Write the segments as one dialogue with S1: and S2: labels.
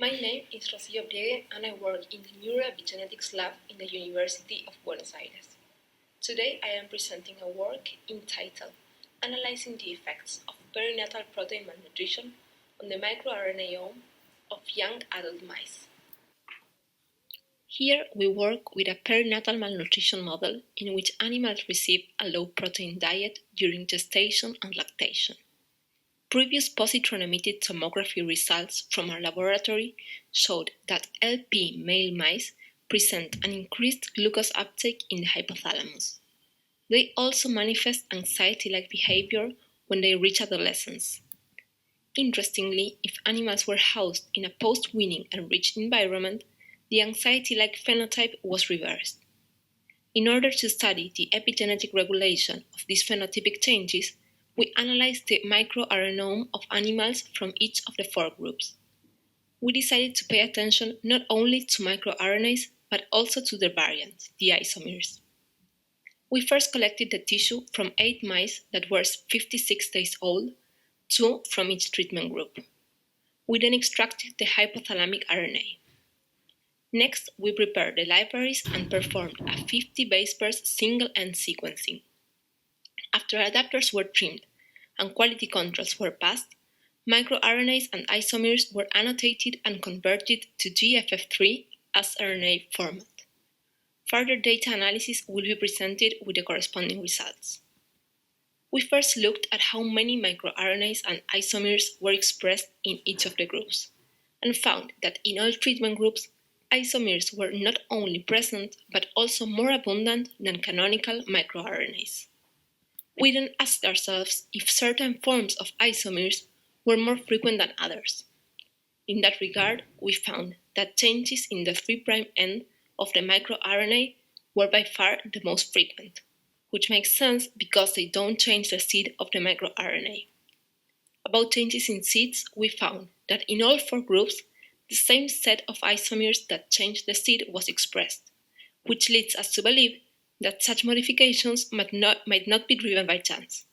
S1: My name is Rocío Priegue and I work in the neuroepigenetics lab in the University of Buenos Aires. Today I am presenting a work entitled Analyzing the Effects of Perinatal Protein Malnutrition on the microRNAome of Young Adult Mice. Here we work with a perinatal malnutrition model in which animals receive a low-protein diet during gestation and lactation. Previous positron-emitted tomography results from our laboratory showed that LP male mice present an increased glucose uptake in the hypothalamus. They also manifest anxiety-like behavior when they reach adolescence. Interestingly, if animals were housed in a post-weaning enriched environment, the anxiety-like phenotype was reversed. In order to study the epigenetic regulation of these phenotypic changes, we analyzed the microRNAome of animals from each of the 4 groups. We decided to pay attention not only to microRNAs, but also to their variants, the isomers. We first collected the tissue from 8 mice that were 56 days old, 2 from each treatment group. We then extracted the hypothalamic RNA. Next, we prepared the libraries and performed a 50 base pairs single-end sequencing. After adapters were trimmed and quality controls were passed, microRNAs and isomers were annotated and converted to GFF3 as RNA format. Further data analysis will be presented with the corresponding results. We first looked at how many microRNAs and isomers were expressed in each of the groups, and found that in all treatment groups, isomers were not only present but also more abundant than canonical microRNAs. We then asked ourselves if certain forms of isomers were more frequent than others. In that regard, we found that changes in the 3' end of the microRNA were by far the most frequent, which makes sense because they don't change the seed of the microRNA. About changes in seeds, we found that in all 4 groups, the same set of isomers that changed the seed was expressed, which leads us to believe that such modifications might not be driven by chance.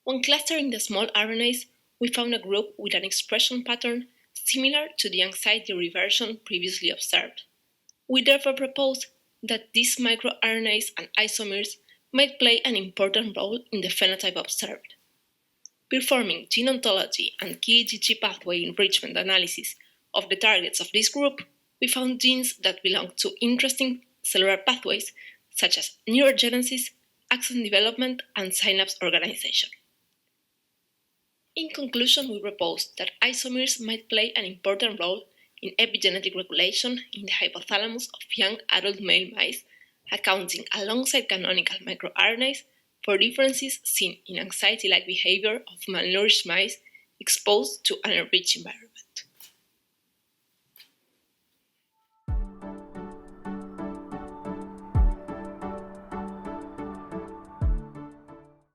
S1: When clustering the small RNAs, we found a group with an expression pattern similar to the anxiety reversion previously observed. We therefore propose that these microRNAs and isomers might play an important role in the phenotype observed. Performing gene ontology and key GG pathway enrichment analysis of the targets of this group, we found genes that belong to interesting cellular pathways such as neurogenesis, axon development, and synapse organization. In conclusion, we propose that isomers might play an important role in epigenetic regulation in the hypothalamus of young adult male mice, accounting alongside canonical microRNAs for differences seen in anxiety-like behavior of malnourished mice exposed to an enriched environment.